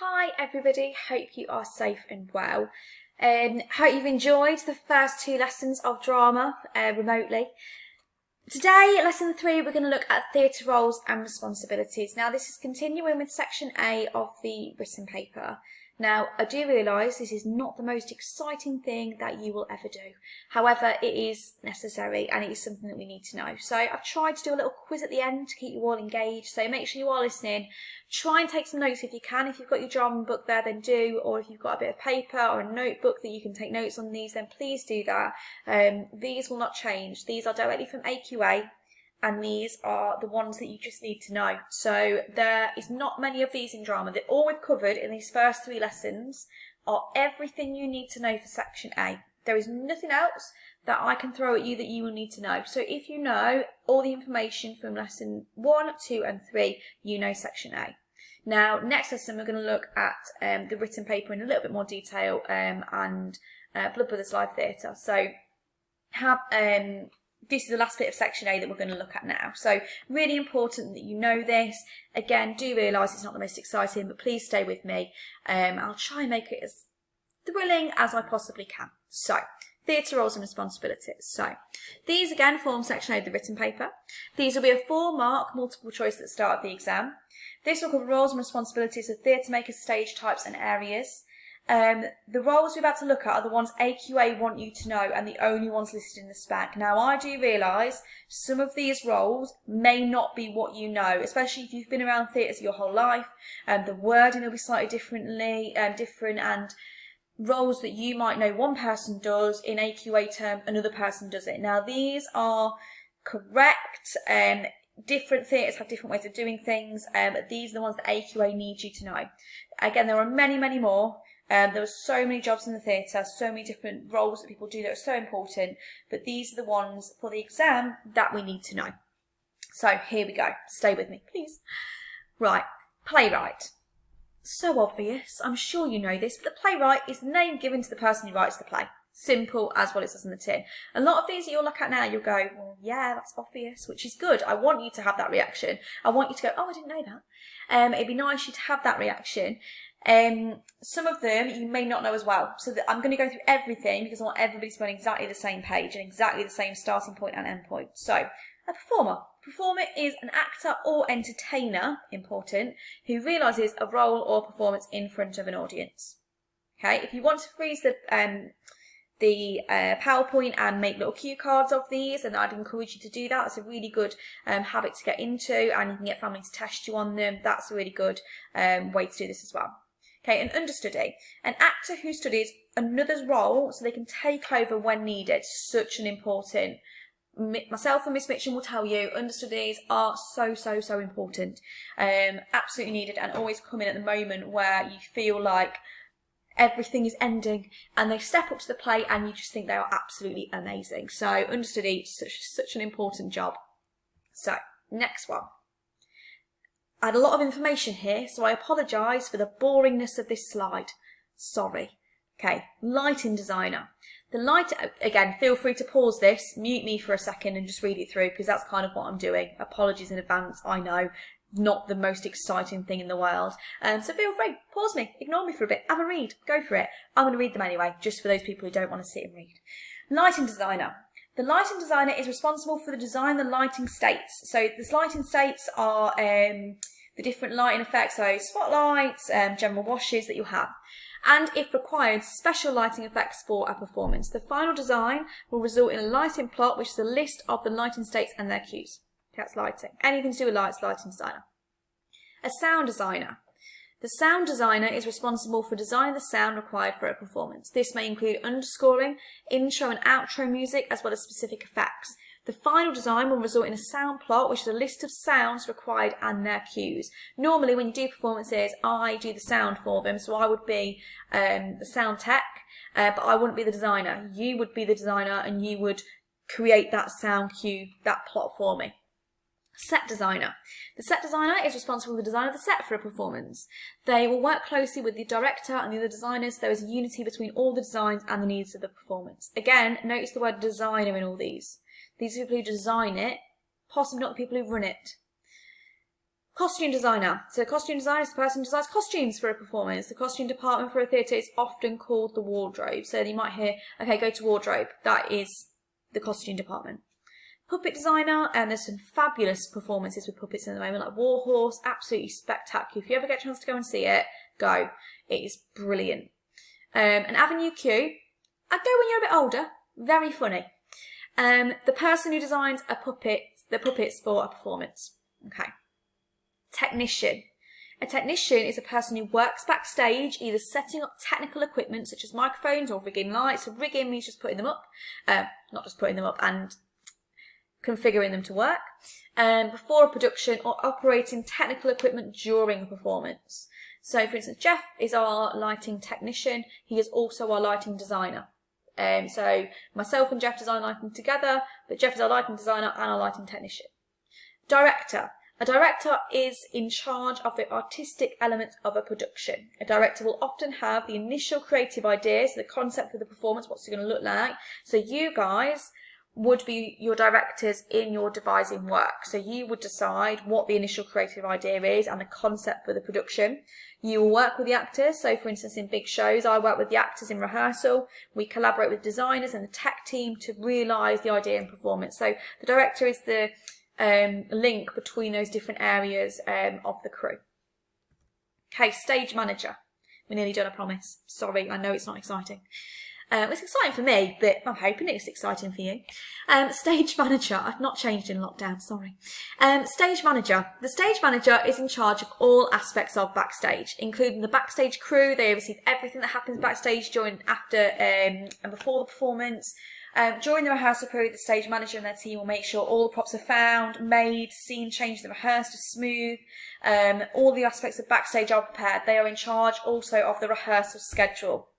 Hi everybody, hope you are safe and well. Hope you've enjoyed the first two lessons of drama remotely. Today, lesson 3, we're going to look at theatre roles and responsibilities. Now this is continuing with section A of the written paper. Now I do realise this is not the most exciting thing that you will ever do. However, it is necessary and it is something that we need to know. So I've tried to do a little quiz at the end to keep you all engaged. So make sure you are listening. Try and take some notes if you can. If you've got your drama book there, then do. Or if you've got a bit of paper or a notebook that you can take notes on these, then please do that. These will not change. These are directly from AQA. And these are the ones that you just need to know. So there is not many of these in drama. All we've covered in these first 3 lessons are everything you need to know for section A. There is nothing else that I can throw at you that you will need to know. So if you know all the information from lesson 1, 2 and 3, you know section A. Now, next lesson we're going to look at the written paper in a little bit more detail and Blood Brothers Live Theatre. So this is the last bit of section A that we're going to look at now. So really important that you know this. Again, do realise it's not the most exciting, but please stay with me. I'll try and make it as thrilling as I possibly can. So, theatre roles and responsibilities. So, these again form section A of the written paper. These will be a 4-mark multiple choice at the start of the exam. This will cover roles and responsibilities of theatre makers, stage types and areas. The roles we're about to look at are the ones AQA want you to know and the only ones listed in the spec. Now I do realise some of these roles may not be what you know, especially if you've been around theatres your whole life. The wording will be slightly different, and roles that you might know one person does in AQA term, another person does it. Now these are correct. Different theatres have different ways of doing things, but these are the ones that AQA need you to know. Again, there are many, many more. There are so many jobs in the theatre, so many different roles that people do that are so important, but these are the ones for the exam that we need to know. So here we go. Stay with me, please. Right, playwright. So obvious, I'm sure you know this, but the playwright is the name given to the person who writes the play. Simple as what it says on the tin. A lot of these that you'll look at now, you'll go, well, yeah, that's obvious, which is good. I want you to have that reaction. I want you to go, oh, I didn't know that. It'd be nice you to have that reaction. Some of them you may not know as well. So I'm going to go through everything because I want everybody to be on exactly the same page and exactly the same starting point and end point. So, a performer. Performer is an actor or entertainer, important, who realises a role or performance in front of an audience. Okay, if you want to freeze the PowerPoint and make little cue cards of these, and I'd encourage you to do that. It's a really good habit to get into, and you can get family to test you on them. That's a really good way to do this as well. Okay, an understudy. An actor who studies another's role so they can take over when needed. Such an important. Myself and Miss Mitchell will tell you, understudies are so important. Absolutely needed, and always come in at the moment where you feel like everything is ending and they step up to the plate and you just think they are absolutely amazing. So understudy, such an important job. So next one. I had a lot of information here, so I apologise for the boringness of this slide. Sorry. Okay, lighting designer. The light, again, feel free to pause this, mute me for a second and just read it through because that's kind of what I'm doing. Apologies in advance, I know. Not the most exciting thing in the world. So feel free, pause me, ignore me for a bit, have a read, go for it. I'm going to read them anyway, just for those people who don't want to sit and read. Lighting designer. The lighting designer is responsible for the design of the lighting states. So the lighting states are the different lighting effects, so spotlights, general washes that you'll have. And if required, special lighting effects for a performance. The final design will result in a lighting plot, which is a list of the lighting states and their cues. That's lighting. Anything to do with lights, lighting designer. A sound designer. The sound designer is responsible for designing the sound required for a performance. This may include underscoring, intro and outro music, as well as specific effects. The final design will result in a sound plot, which is a list of sounds required and their cues. Normally, when you do performances, I do the sound for them, so I would be the sound tech, but I wouldn't be the designer. You would be the designer, and you would create that sound cue, that plot for me. Set designer. The set designer is responsible for the design of the set for a performance. They will work closely with the director and the other designers. There is a unity between all the designs and the needs of the performance. Again, notice the word designer in all these. These are people who design it, possibly not the people who run it. Costume designer. So costume designer is the person who designs costumes for a performance. The costume department for a theatre is often called the wardrobe. So you might hear, okay, go to wardrobe. That is the costume department. Puppet designer, and there's some fabulous performances with puppets in the moment, like Warhorse, absolutely spectacular. If you ever get a chance to go and see it, go. It is brilliant. An Avenue Q, I'd go when you're a bit older, very funny. The person who designs the puppets for a performance. Okay. Technician. A technician is a person who works backstage, either setting up technical equipment such as microphones or rigging lights. So rigging means just putting them up, not just putting them up, and configuring them to work before a production, or operating technical equipment during a performance. So for instance, Jeff is our lighting technician. He is also our lighting designer. So myself and Jeff design lighting together, but Jeff is our lighting designer and our lighting technician. Director. A director is in charge of the artistic elements of a production. A director will often have the initial creative ideas, the concept for the performance, what's it going to look like. So you guys would be your directors in your devising work. So you would decide what the initial creative idea is and the concept for the production. You will work with the actors. So for instance, in big shows, I work with the actors in rehearsal. We collaborate with designers and the tech team to realise the idea in performance. So the director is the link between those different areas of the crew. Okay, stage manager. We're nearly done, I promise. Sorry, I know it's not exciting. It's exciting for me, but I'm hoping it's exciting for you. Stage manager. I've not changed in lockdown, sorry. Stage manager. The stage manager is in charge of all aspects of backstage, including the backstage crew. They oversee everything that happens backstage during, after, and before the performance. During the rehearsal period, the stage manager and their team will make sure all the props are found, made, scene changes, and rehearsed are smooth. All the aspects of backstage are prepared. They are in charge also of the rehearsal schedule.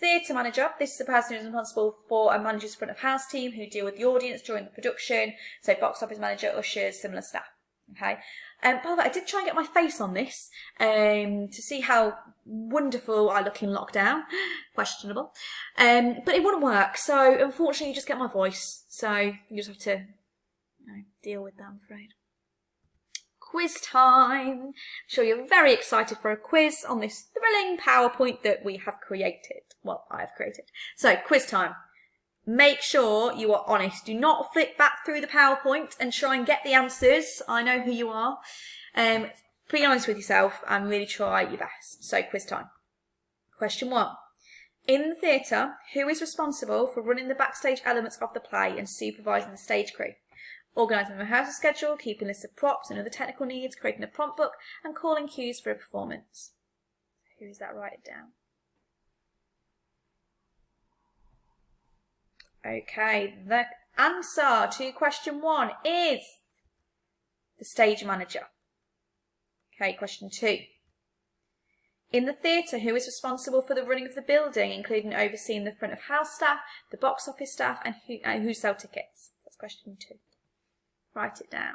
Theatre manager. This is the person who is responsible for and manages front of house team who deal with the audience during the production. So box office manager, ushers, similar staff. Okay. By the way, I did try and get my face on this to see how wonderful I look in lockdown. Questionable. But it wouldn't work. So unfortunately, you just get my voice. So you just have to deal with that, I'm afraid. Quiz time. I'm sure you're very excited for a quiz on this thrilling PowerPoint that we have created. Well, I have created. So, quiz time. Make sure you are honest. Do not flick back through the PowerPoint and try and get the answers. I know who you are. Be honest with yourself and really try your best. So, quiz time. Question 1. In the theatre, who is responsible for running the backstage elements of the play and supervising the stage crew? Organising the rehearsal schedule, keeping lists of props and other technical needs, creating a prompt book, and calling cues for a performance. Who is that? Write it down. Okay, the answer to question 1 is the stage manager. Okay, question 2. In the theatre, who is responsible for the running of the building, including overseeing the front of house staff, the box office staff, and who sell tickets? That's question 2. Write it down.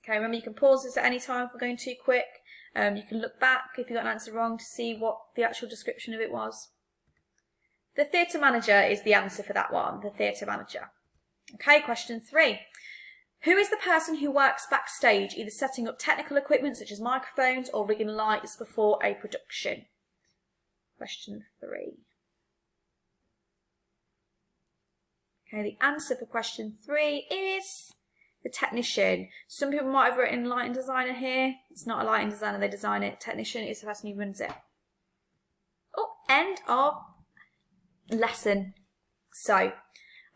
Okay, remember you can pause this at any time if we're going too quick. You can look back if you got an answer wrong to see what the actual description of it was. The theatre manager is the answer for that one, the theatre manager. Okay, question 3. Who is the person who works backstage, either setting up technical equipment such as microphones or rigging lights before a production? Question 3. Okay, the answer for question 3 is the technician. Some people might have written lighting designer here. It's not a lighting designer, they design it. Technician is the person who runs it. Oh, end of lesson. So,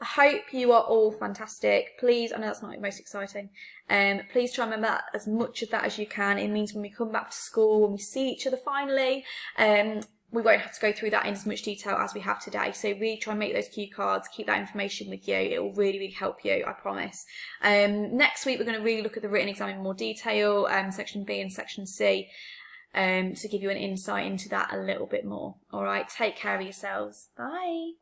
I hope you are all fantastic. Please, I know that's not the most exciting. Please try and remember as much of that as you can. It means when we come back to school, when we see each other finally, we won't have to go through that in as much detail as we have today. So really try and make those cue cards, keep that information with you. It will really, really help you, I promise. Next week, we're going to really look at the written exam in more detail, section B and section C, to give you an insight into that a little bit more. All right, take care of yourselves. Bye.